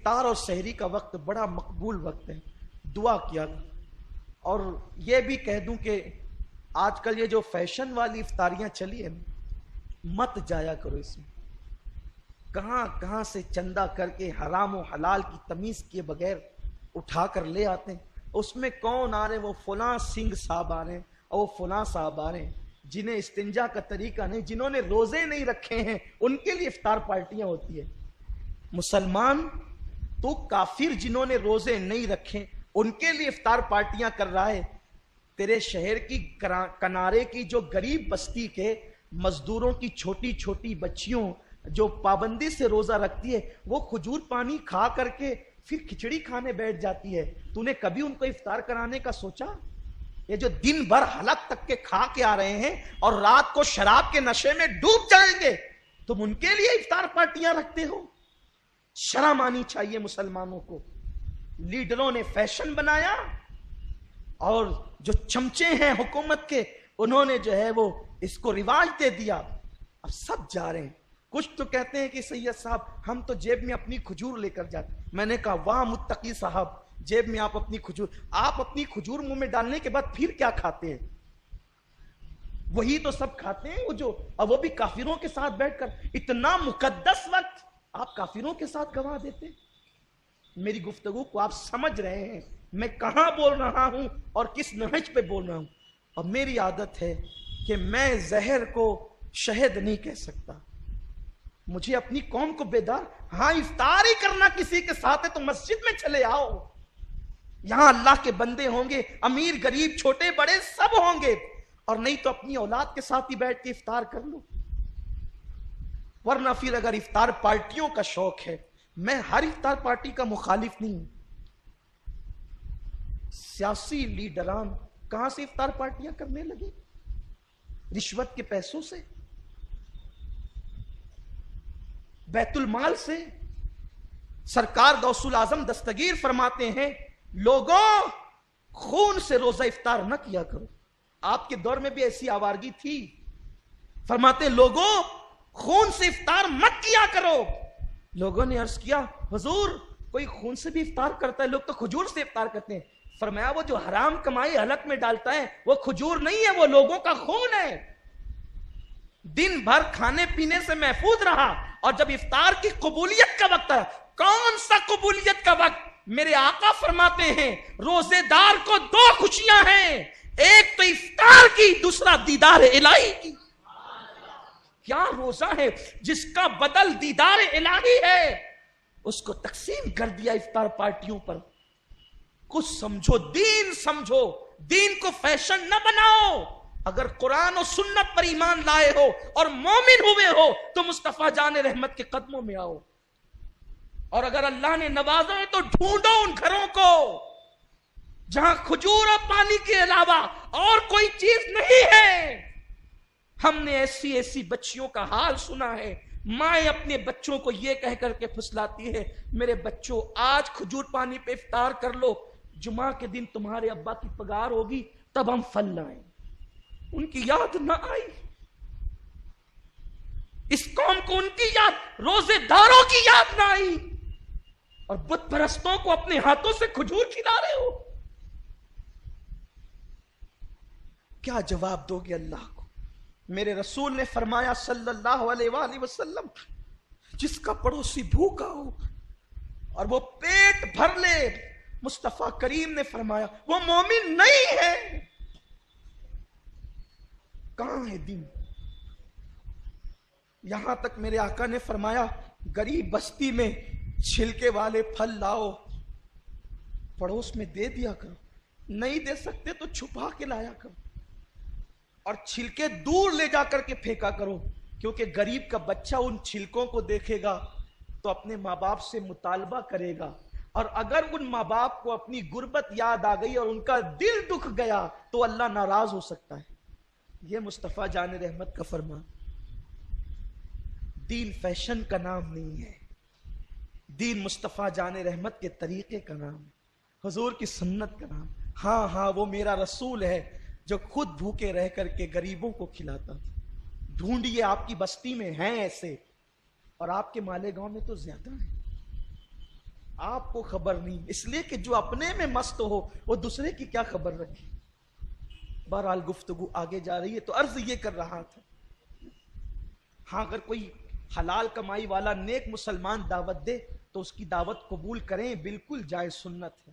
افطار اور سحری کا وقت بڑا مقبول وقت ہے، دعا کیا کرو۔ اور یہ بھی کہہ دوں کہ آج کل یہ جو فیشن والی افطاریاں چلی ہیں مت جایا کرو اس میں، کہاں کہاں سے چندہ کر کے حرام و حلال کی تمیز کیے بغیر اٹھا کر لے آتے ہیں۔ اس میں کون آ رہے ہیں؟ وہ فلاں سنگھ صاحب آ رہے ہیں اور وہ فلاں صاحب آ رہے ہیں جنہیں استنجا کا طریقہ نہیں، جنہوں نے روزے نہیں رکھے ہیں، ان کے لیے افطار پارٹیاں ہوتی ہیں۔ مسلمان تو کافر جنہوں نے روزے نہیں رکھے ان کے لیے افطار پارٹیاں کر رہا ہے۔ تیرے شہر کی کنارے کی جو غریب بستی کے مزدوروں کی چھوٹی چھوٹی بچیوں جو پابندی سے روزہ رکھتی ہے، وہ کھجور پانی کھا کر کے پھر کھچڑی کھانے بیٹھ جاتی ہے۔ تو نے کبھی ان کو افطار کرانے کا سوچا؟ یہ جو دن بھر حلق تک کے کھا کے آ رہے ہیں اور رات کو شراب کے نشے میں ڈوب جائیں گے، تم ان کے لیے افطار پارٹیاں رکھتے ہو؟ شرم آنی چاہیے مسلمانوں کو۔ لیڈروں نے فیشن بنایا اور جو چمچے ہیں حکومت کے انہوں نے جو ہے وہ اس کو رواج دے دیا۔ اب سب جا رہے ہیں۔ کچھ تو کہتے ہیں کہ سید صاحب ہم تو جیب میں اپنی کھجور لے کر جاتے۔ میں نے کہا واہ متقی صاحب، جیب میں آپ اپنی کھجور منہ میں ڈالنے کے بعد پھر کیا کھاتے ہیں؟ وہی تو سب کھاتے ہیں، وہ بھی کافروں کے ساتھ بیٹھ کر۔ اتنا مقدس وقت آپ کافروں کے ساتھ گنوا دیتے۔ میری گفتگو کو آپ سمجھ رہے ہیں میں کہاں بول رہا ہوں اور کس نہج پہ بول رہا ہوں۔ اور میری عادت ہے کہ میں زہر کو شہد نہیں کہہ سکتا، مجھے اپنی قوم کو بیدار۔ ہاں افطار ہی کرنا کسی کے ساتھ ہے تو مسجد میں چلے آؤ، یہاں اللہ کے بندے ہوں گے، امیر غریب چھوٹے بڑے سب ہوں گے، اور نہیں تو اپنی اولاد کے ساتھ ہی بیٹھ کے افطار کر لو۔ ورنہ پھر اگر افطار پارٹیوں کا شوق ہے، میں ہر افطار پارٹی کا مخالف نہیں ہوں۔ سیاسی لیڈران کہاں سے افطار پارٹیاں کرنے لگے؟ رشوت کے پیسوں سے، بیت المال سے۔ سرکار غوث الاعظم دستگیر فرماتے ہیں لوگوں خون سے روزہ افطار نہ کیا کرو۔ آپ کے دور میں بھی ایسی آوارگی تھی۔ فرماتے لوگوں خون سے افطار مت کیا کرو۔ لوگوں نے عرض کیا حضور کوئی خون سے بھی افطار کرتا ہے؟ لوگ تو کھجور سے افطار کرتے ہیں۔ فرمایا وہ جو حرام کمائی حلق میں ڈالتا ہے وہ کھجور نہیں ہے، وہ لوگوں کا خون ہے۔ دن بھر کھانے پینے سے محفوظ رہا، اور جب افطار کی قبولیت کا وقت ہے، کون سا قبولیت کا وقت؟ میرے آقا فرماتے ہیں روزے دار کو دو خوشیاں ہیں، ایک تو افطار کی، دوسرا دیدار الہی کی۔ کیا روزہ ہے جس کا بدل دیدار الہی ہے، اس کو تقسیم کر دیا افطار پارٹیوں پر۔ کچھ سمجھو، دین کو فیشن نہ بناؤ۔ اگر قرآن و سنت پر ایمان لائے ہو اور مومن ہوئے ہو تو مصطفیٰ جان رحمت کے قدموں میں آؤ، اور اگر اللہ نے نوازا ہے تو ڈھونڈو ان گھروں کو جہاں کھجور اور پانی کے علاوہ اور کوئی چیز نہیں ہے۔ ہم نے ایسی بچیوں کا حال سنا ہے، مائیں اپنے بچوں کو یہ کہہ کر کے پھسلاتی ہے میرے بچوں آج کھجور پانی پہ افطار کر لو، جمعہ کے دن تمہارے ابا کی پگار ہوگی تب ہم پھل لائیں۔ ان کی یاد نہ آئی، اس قوم کو ان کی یاد، روزے داروں کی یاد نہ آئی، اور بت پرستوں کو اپنے ہاتھوں سے کھجور کھلا رہے ہو۔ کیا جواب دو گے اللہ کو؟ میرے رسول نے فرمایا صلی اللہ علیہ وآلہ وسلم جس کا پڑوسی بھوکا ہو اور وہ پیٹ بھر لے، مصطفیٰ کریم نے فرمایا وہ مومن نہیں ہے۔ کہاں ہے دین؟ یہاں تک میرے آقا نے فرمایا غریب بستی میں چھلکے والے پھل لاؤ، پڑوس میں دے دیا کرو، نہیں دے سکتے تو چھپا کے لایا کرو، اور چھلکے دور لے جا کر کے پھینکا کرو، کیونکہ غریب کا بچہ ان چھلکوں کو دیکھے گا تو اپنے ماں باپ سے مطالبہ کرے گا، اور اگر ان ماں باپ کو اپنی غربت یاد آ گئی اور ان کا دل دکھ گیا تو اللہ ناراض ہو سکتا ہے۔ یہ مصطفیٰ جان رحمت کا فرمان۔ دین فیشن کا نام نہیں ہے، دین مصطفیٰ جان رحمت کے طریقے کا نام ہے، حضور کی سنت کا نام۔ ہاں وہ میرا رسول ہے جو خود بھوکے رہ کر کے غریبوں کو کھلاتا تھا۔ ڈھونڈیے آپ کی بستی میں ہیں ایسے، اور آپ کے مالیگاؤں میں تو زیادہ ہیں۔ آپ کو خبر نہیں، اس لیے کہ جو اپنے میں مست ہو وہ دوسرے کی کیا خبر رکھے۔ بہرحال گفتگو آگے جا رہی ہے، تو عرض یہ کر رہا تھا، ہاں اگر کوئی حلال کمائی والا نیک مسلمان دعوت دے تو اس کی دعوت قبول کریں، بالکل جائز سنت ہے۔